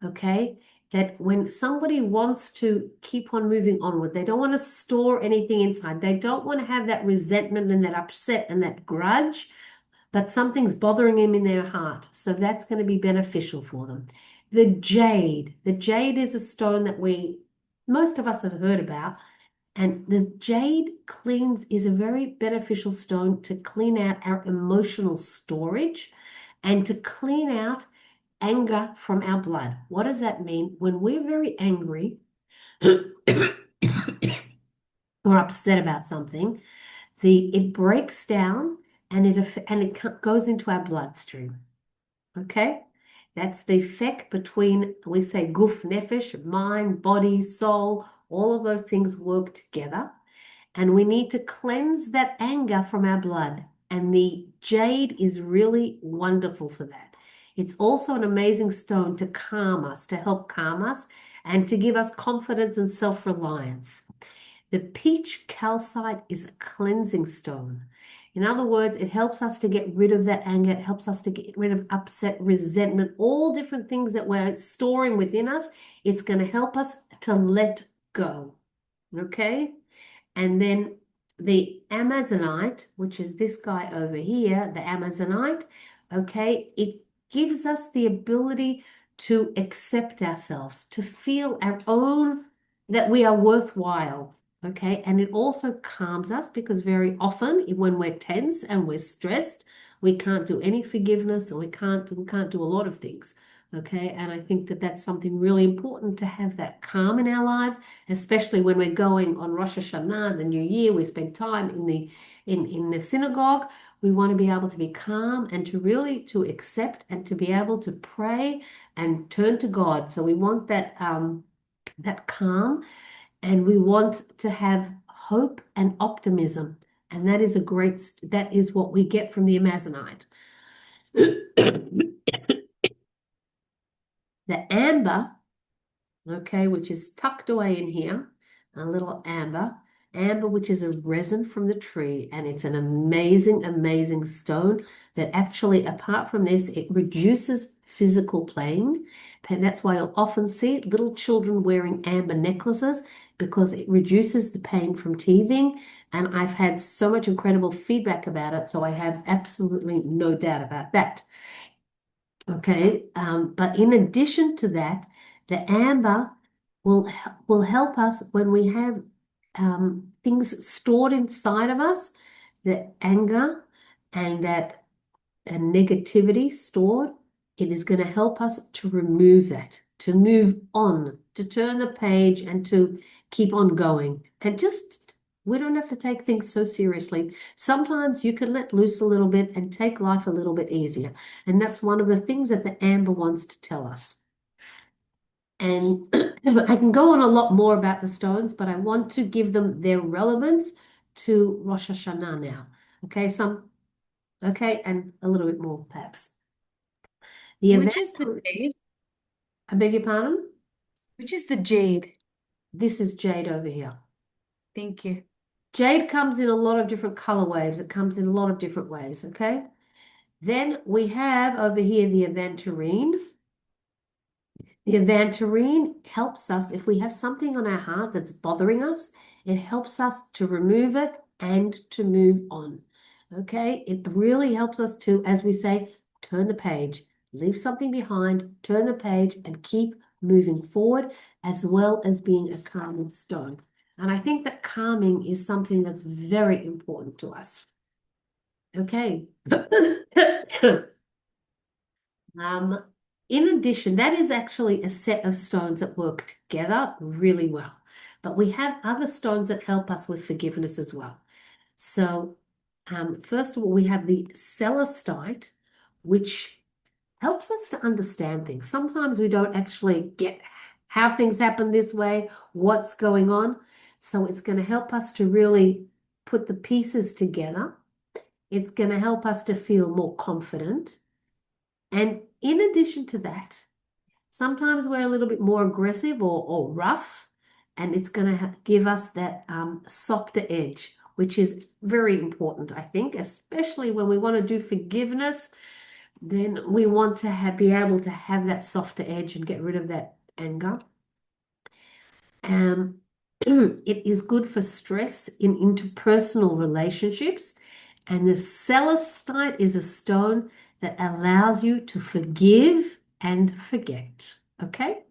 okay? That when somebody wants to keep on moving onward, they don't want to store anything inside. They don't want to have that resentment and that upset and that grudge, but something's bothering them in their heart. So that's going to be beneficial for them. The jade is a stone that most of us have heard about. And the jade is a very beneficial stone to clean out our emotional storage and to clean out anger from our blood. What does that mean? When we're very angry or upset about something, it breaks down and it goes into our bloodstream. Okay? That's the effect between, we say guf nefesh, mind, body, soul, all of those things work together. And we need to cleanse that anger from our blood. And the jade is really wonderful for that. It's also an amazing stone to calm us, to help calm us, and to give us confidence and self-reliance. The peach calcite is a cleansing stone. In other words, it helps us to get rid of that anger. It helps us to get rid of upset, resentment, all different things that we're storing within us. It's going to help us to let go. Okay? And then the Amazonite, which is this guy over here, the Amazonite, okay, it gives us the ability to accept ourselves, to feel that we are worthwhile, okay? And it also calms us because very often when we're tense and we're stressed, we can't do any forgiveness and we can't do a lot of things. Okay, and I think that that's something really important to have that calm in our lives, especially when we're going on Rosh Hashanah, the New Year. We spend time in the synagogue. We want to be able to be calm and to accept and to be able to pray and turn to God. So we want that calm, and we want to have hope and optimism, and that is what we get from the Amazonite. The amber, okay, which is tucked away in here, a little amber, which is a resin from the tree, and it's an amazing, amazing stone that actually, apart from this, it reduces physical pain. And that's why you'll often see little children wearing amber necklaces, because it reduces the pain from teething. And I've had so much incredible feedback about it, so I have absolutely no doubt about that. Okay, but in addition to that, the amber will help us when we have things stored inside of us, the anger and that and negativity stored, it is going to help us to remove that, to move on, to turn the page and to keep on going. And just, we don't have to take things so seriously. Sometimes you can let loose a little bit and take life a little bit easier. And that's one of the things that the amber wants to tell us. And I can go on a lot more about the stones, but I want to give them their relevance to Rosh Hashanah now. Okay, and a little bit more perhaps. The Which is the event, jade? I beg your pardon? Which is the jade? This is jade over here. Thank you. Jade comes in a lot of different color waves. It comes in a lot of different ways, okay? Then we have over here the aventurine. The aventurine helps us if we have something on our heart that's bothering us, it helps us to remove it and to move on. Okay? It really helps us to, as we say, turn the page, leave something behind, turn the page, and keep moving forward, as well as being a calming stone. And I think that calming is something that's very important to us. Okay. In addition, that is actually a set of stones that work together really well. But we have other stones that help us with forgiveness as well. So, first of all, we have the celestite, which helps us to understand things. Sometimes we don't actually get how things happen this way, what's going on. So it's going to help us to really put the pieces together. It's going to help us to feel more confident. And in addition to that, sometimes we're a little bit more aggressive or rough, and it's going to give us that softer edge, which is very important, I think, especially when we want to do forgiveness. Then we want to be able to have that softer edge and get rid of that anger. It is good for stress in interpersonal relationships. And the celestite is a stone that allows you to forgive and forget. Okay?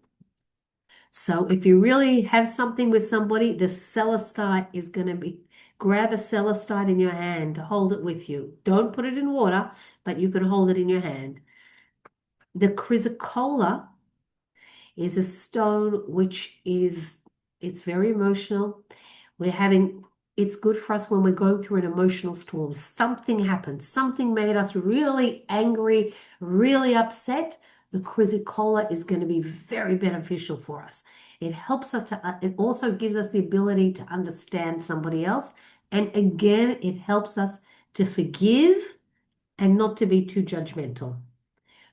So if you really have something with somebody, the celestite is going to be, grab a celestite in your hand to hold it with you. Don't put it in water, but you can hold it in your hand. The chrysocolla is a stone which it's very emotional. It's good for us when we're going through an emotional storm. Something happened, something made us really angry, really upset. The chrysocolla is going to be very beneficial for us. It helps us it also gives us the ability to understand somebody else. And again, it helps us to forgive and not to be too judgmental.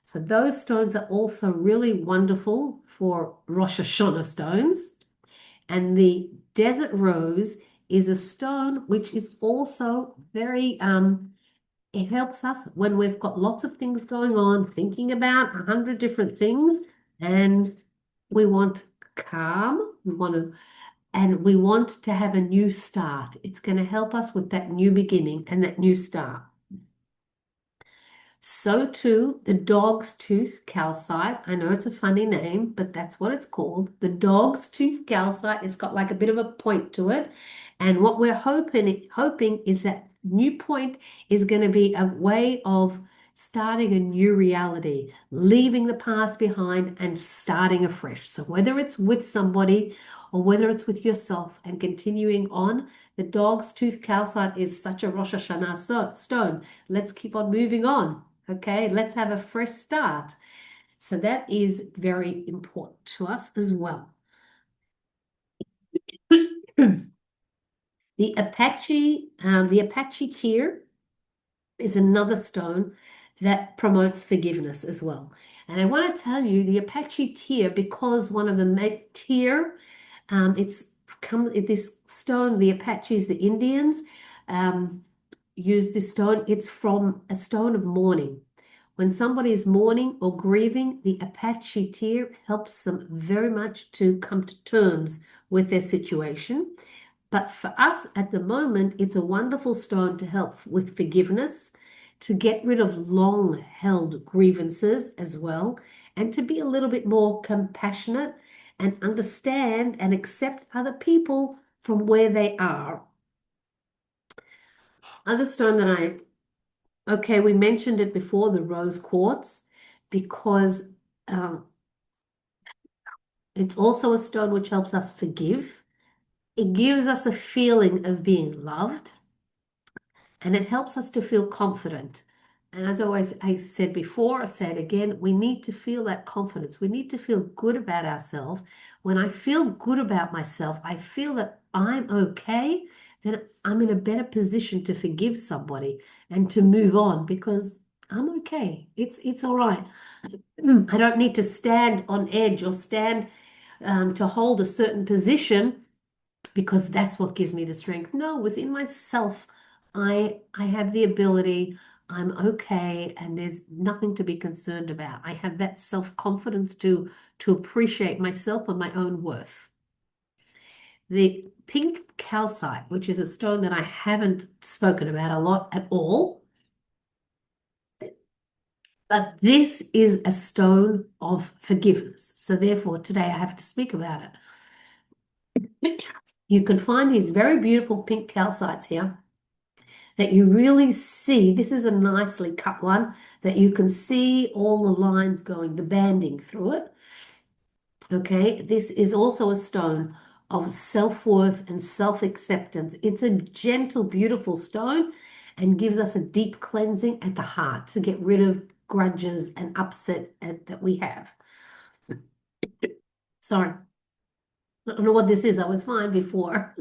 So those stones are also really wonderful for Rosh Hashanah stones. And the desert rose is a stone which is also very, it helps us when we've got lots of things going on, thinking about 100 different things, and we want calm, we want to have a new start. It's going to help us with that new beginning and that new start. So too, the dog's tooth calcite. I know it's a funny name, but that's what it's called. The dog's tooth calcite. It's got like a bit of a point to it. And what we're hoping is that new point is going to be a way of starting a new reality, leaving the past behind and starting afresh. So whether it's with somebody or whether it's with yourself and continuing on, the dog's tooth calcite is such a Rosh Hashanah stone. Let's keep on moving on. Okay, let's have a fresh start. So that is very important to us as well. The Apache tear is another stone that promotes forgiveness as well. And I want to tell you the Apache tear, because one of the tear, this stone, the Apaches, the Indians, use this stone. It's from a stone of mourning. When somebody is mourning or grieving, the Apache tear helps them very much to come to terms with their situation. But for us at the moment, it's a wonderful stone to help with forgiveness, to get rid of long-held grievances as well, and to be a little bit more compassionate and understand and accept other people from where they are. Other stone that I Okay, we mentioned it before, the rose quartz, because um, it's also a stone which helps us forgive. It gives us a feeling of being loved, and it helps us to feel confident. And as always, I said before, I say it again, we need to feel that confidence. We need to feel good about ourselves. When I feel good about myself, I feel that I'm okay, then I'm in a better position to forgive somebody and to move on because I'm okay. It's all right. I don't need to stand on edge or stand to hold a certain position because that's what gives me the strength. No, within myself, I have the ability, I'm okay, and there's nothing to be concerned about. I have that self-confidence to appreciate myself and my own worth. The pink calcite, which is a stone that I haven't spoken about a lot at all, but this is a stone of forgiveness. So therefore, today I have to speak about it. You can find these very beautiful pink calcites here that you really see. This is a nicely cut one that you can see all the lines going, the banding through it. Okay, this is also a stone of self-worth and self-acceptance. It's a gentle, beautiful stone and gives us a deep cleansing at the heart to get rid of grudges and upset that we have. Sorry, I don't know what this is. I was fine before.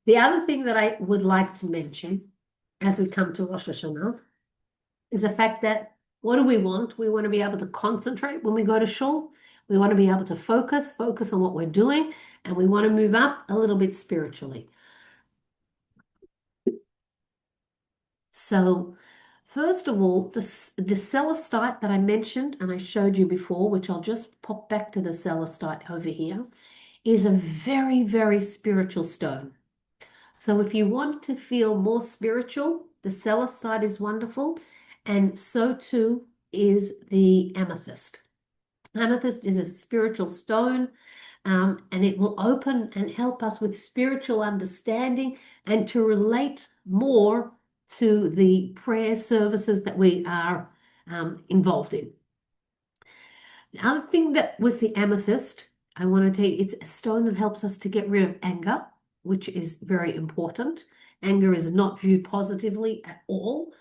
The other thing that I would like to mention as we come to Rosh Hashanah is the fact that what do we want? We want to be able to concentrate when we go to shul. We want to be able to focus on what we're doing, and we want to move up a little bit spiritually. So, first of all, the celestite that I mentioned and I showed you before, which I'll just pop back to the celestite over here, is a very, very spiritual stone. So if you want to feel more spiritual, the celestite is wonderful, and so too is the amethyst. Amethyst is a spiritual stone, and it will open and help us with spiritual understanding and to relate more to the prayer services that we are involved in. The other thing that with the amethyst, I want to tell you, it's a stone that helps us to get rid of anger, which is very important. Anger is not viewed positively at all.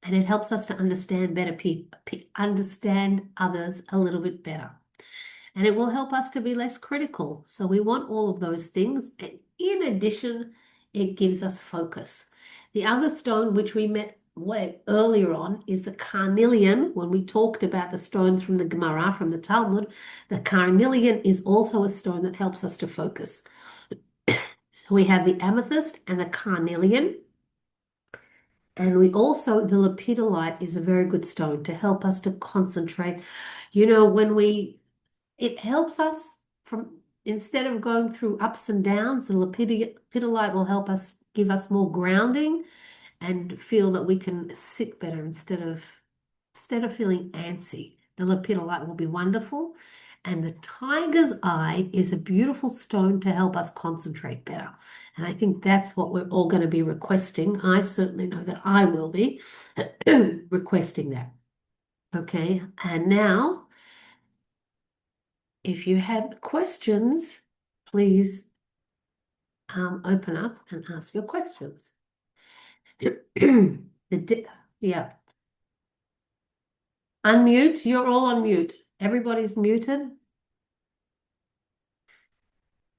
And it helps us to understand better understand others a little bit better. And it will help us to be less critical. So we want all of those things. And in addition, it gives us focus. The other stone, which we met way earlier on, is the carnelian. When we talked about the stones from the Gemara, from the Talmud, the carnelian is also a stone that helps us to focus. So we have the amethyst and the carnelian. And we also, the lepidolite is a very good stone to help us to concentrate. You know, it helps us from, instead of going through ups and downs, the lepidolite will help us, give us more grounding and feel that we can sit better instead of feeling antsy. The lepidolite will be wonderful. And the tiger's eye is a beautiful stone to help us concentrate better. And I think that's what we're all going to be requesting. I certainly know that I will be requesting that. Okay, and now, if you have questions, please open up and ask your questions. Yeah. Unmute. You're all on mute. Everybody's muted.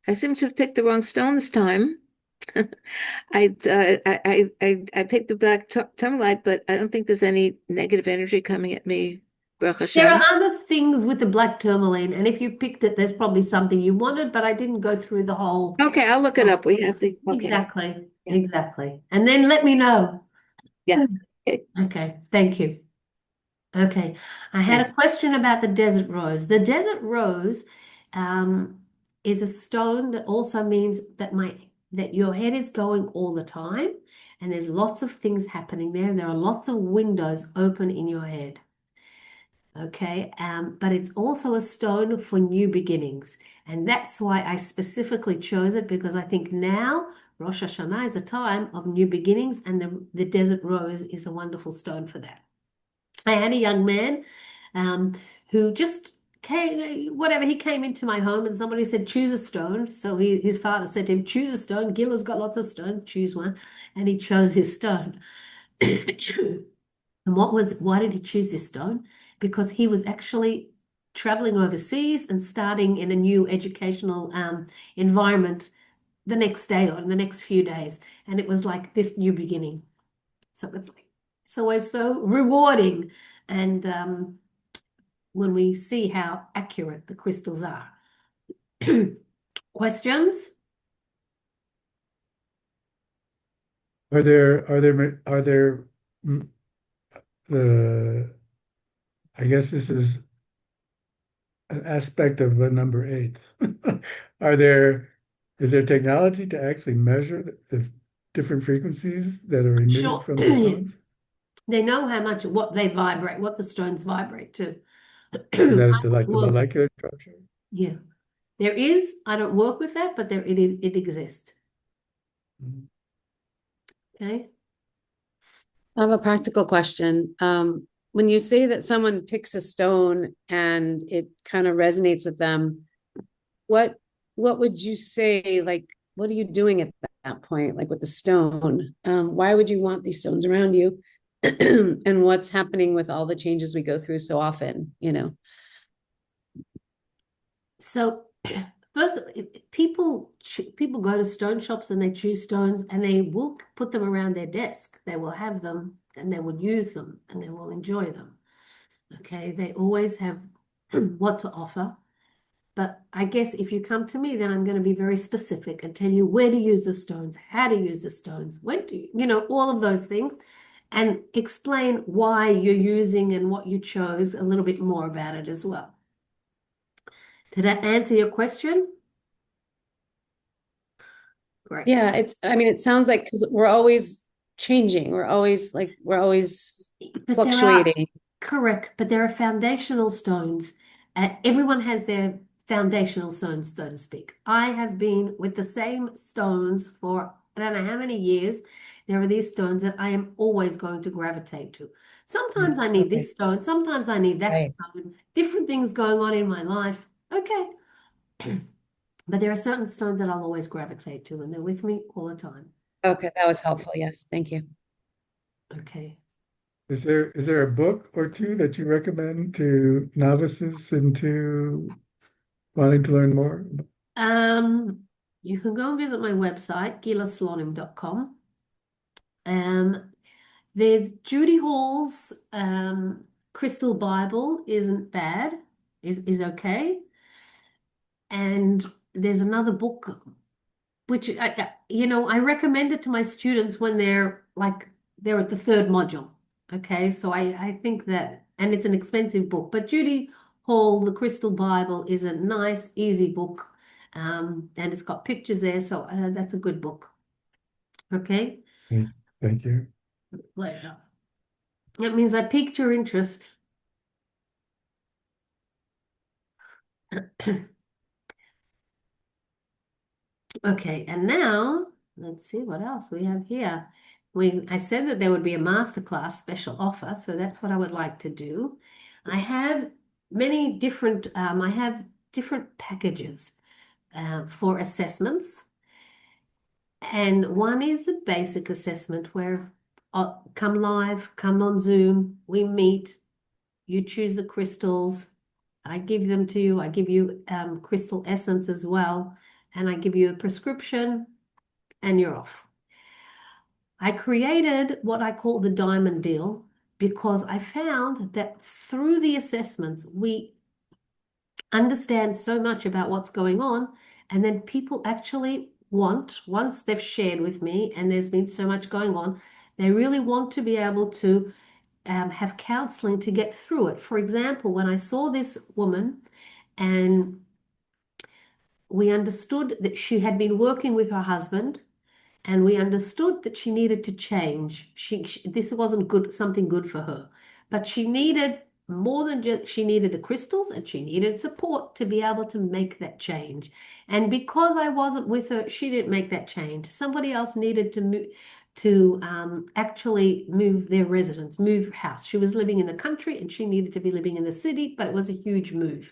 I seem to have picked the wrong stone this time. I picked the black tourmaline, but I don't think there's any negative energy coming at me. Baruch There are Hashem. other things with the black tourmaline, and if you picked it, there's probably something you wanted, but I didn't go through the whole. Okay, I'll look it up. We have the okay. Exactly. Yeah. Exactly. And then let me know. Yeah. Okay. Okay. Thank you. Okay. I had Yes. a question about the desert rose. The desert rose is a stone that also means that your head is going all the time, and there's lots of things happening there. There are lots of windows open in your head. Okay, but it's also a stone for new beginnings. And that's why I specifically chose it, because I think now Rosh Hashana is a time of new beginnings, and the desert rose is a wonderful stone for that. I had a young man who just came, whatever, he came into my home and somebody said, choose a stone. So his father said to him, choose a stone. Gila's got lots of stones, choose one. And he chose his stone. And why did he choose this stone? Because he was actually traveling overseas and starting in a new educational environment the next day or in the next few days. And it was like this new beginning. So it's always so rewarding. And when we see how accurate the crystals are. Questions? Are there I guess this is an aspect of the number 8. Is there technology to actually measure the different frequencies that are emitted Sure. from the stones? They know what they vibrate, what the stones vibrate to. Is that like the molecular structure? Yeah. There is, I don't work with that, but it exists. Mhm. Okay. I have a practical question. When you say that someone picks a stone and it kind of resonates with them, what would you say, like, what are you doing at that point, like with the stone? Why would you want these stones around you? And what's happening with all the changes we go through so often, you know? So first, people go to stone shops and they choose stones and they will put them around their desk. They will have them and they will use them and they will enjoy them. Okay, they always have what to offer. But I guess if you come to me, then I'm going to be very specific and tell you where to use the stones, how to use the stones, when to, all of those things, and explain why you're using and what you chose, a little bit more about it as well. Did that answer your question? Great. Yeah, it sounds like because we're always changing, we're always But fluctuating. Correct, but there are foundational stones. Everyone has their foundational stones, so to speak. I have been with the same stones for I don't know how many years. There are these stones that I am always going to gravitate to. Sometimes I need this stone, sometimes I need that Right. stone, different things going on in my life. Okay. But there are certain stones that I'll always gravitate to, and they're with me all the time. Okay, that was helpful. Yes, thank you. Okay. Is there a book or two that you recommend to novices into wanting to learn more? You can go and visit my website, gilaslonim.com. There's Judy Hall's Crystal Bible isn't bad, is okay. And there's another book which I recommend it to my students when they're at the third module. Okay, so I think that, and it's an expensive book, but Judy Hall, The Crystal Bible, is a nice, easy book, and it's got pictures there, so that's a good book. Okay, Thank you. pleasure. That means I piqued your interest. Okay, and now let's see what else we have here. I said that there would be a masterclass special offer, so that's what I would like to do. I have many different, I have different packages for assessments. And one is the basic assessment where come live, come on Zoom, we meet, you choose the crystals, I give them to you, I give you crystal essence as well, and I give you a prescription and you're off. I created what I call the diamond deal because I found that through the assessments, we understand so much about what's going on, and then people actually once they've shared with me and there's been so much going on, they really want to be able to have counseling to get through it. For example, when I saw this woman and we understood that she had been working with her husband and we understood that she needed to change. This wasn't good, something good for her, but she needed more than just, she needed the crystals and she needed support to be able to make that change. And because I wasn't with her, she didn't make that change. Somebody else needed to move, to actually move their residence, move house. She was living in the country and she needed to be living in the city, but it was a huge move.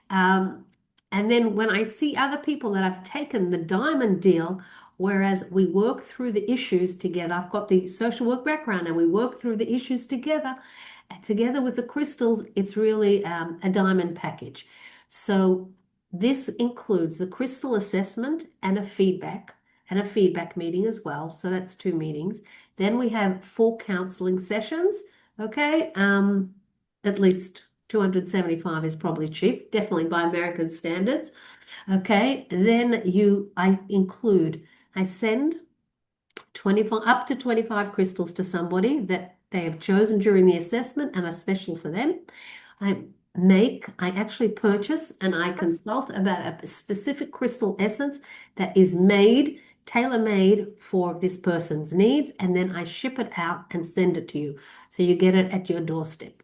And then when I see other people that I've taken the diamond deal, whereas we work through the issues together, I've got the social work background and we work through the issues together, together with the crystals, it's really a diamond package. So this includes the crystal assessment and a feedback meeting as well. So that's 2 meetings. Then we have 4 counseling sessions. Okay. At least 275 is probably cheap, definitely by American standards. Okay. Then I send 25 up to 25 crystals to somebody that they have chosen during the assessment and are special for them. I actually purchase and I consult about a specific crystal essence that is tailor-made for this person's needs, and then I ship it out and send it to you. So you get it at your doorstep.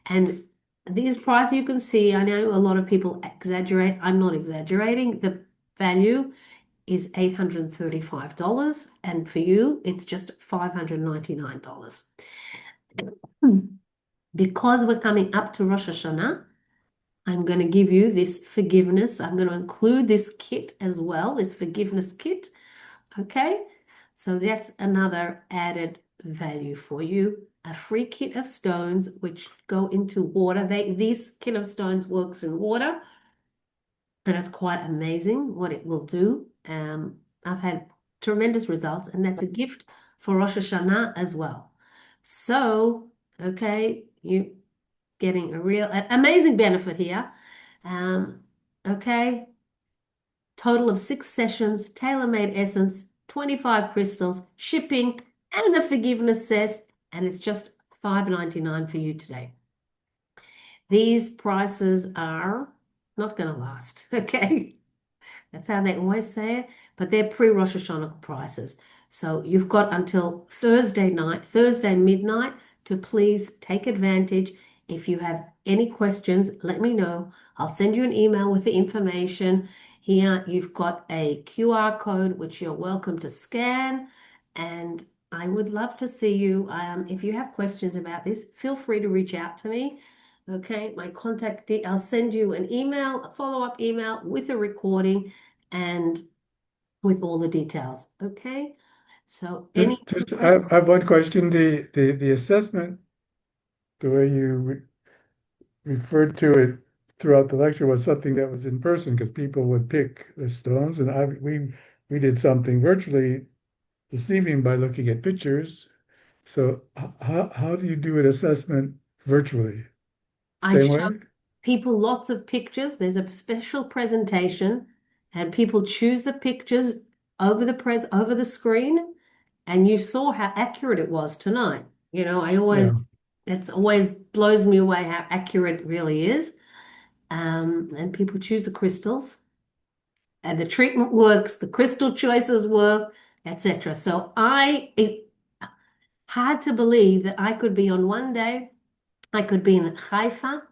And these prices you can see, I know a lot of people exaggerate. I'm not exaggerating. The value is $835, and for you, it's just $599. Because we're coming up to Rosh Hashana, I'm going to give you this forgiveness. I'm going to include this kit as well, this forgiveness kit. Okay, so that's another added value for you. A free kit of stones which go into water. This kit of stones works in water, and it's quite amazing what it will do. I've had tremendous results, and that's a gift for Rosh Hashanah as well. So, okay, you getting a real amazing benefit here. Okay, total of 6 sessions, tailor-made essence, 25 crystals, shipping, and the forgiveness set, and it's just $5.99 for you today. These prices are not going to last, okay? That's how they always say it, but they're pre-Rosh Hashanah prices. So you've got until Thursday midnight, to please take advantage. If you have any questions, let me know. I'll send you an email with the information. Here you've got a QR code, which you're welcome to scan. And I would love to see you. If you have questions about this, feel free to reach out to me. Okay, my contact I'll send you an email, a follow-up email with a recording and with all the details. Okay, so any I have one question. The assessment, the way you referred to it throughout the lecture, was something that was in person because people would pick the stones, and we did something virtually this evening by looking at pictures. So how do you do an assessment virtually? I Same way? show people lots of pictures. There's a special presentation, and people choose the pictures over the screen, and you saw how accurate it was tonight. You know, it's always blows me away how accurate it really is. And people choose the crystals, and the treatment works, the crystal choices work, etc. So it's hard to believe that I could be on one day, I could be in Haifa,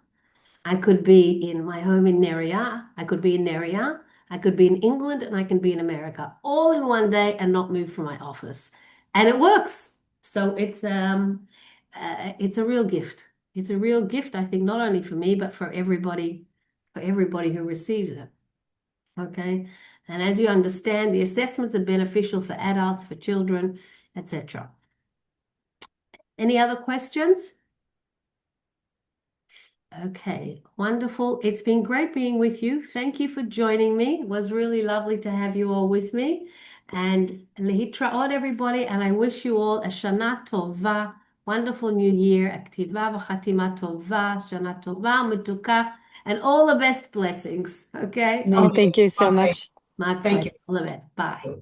I could be in my home in Neria, I could be in Neria, I could be in England, and I can be in America, all in one day and not move from my office. And it works. So it's a real gift. It's a real gift, I think, not only for me, but for everybody who receives it. Okay. And as you understand, the assessments are beneficial for adults, for children, etc. Any other questions? Okay, wonderful. It's been great being with you. Thank you for joining me. It was really lovely to have you all with me. And lehitraot, everybody. And I wish you all a Shana Tova, wonderful new year, Aktiva v'chatima Tova, Shana Tova, Mutuka, and all the best blessings. Okay? Thank you so much. My Thank pleasure. All the best. Bye.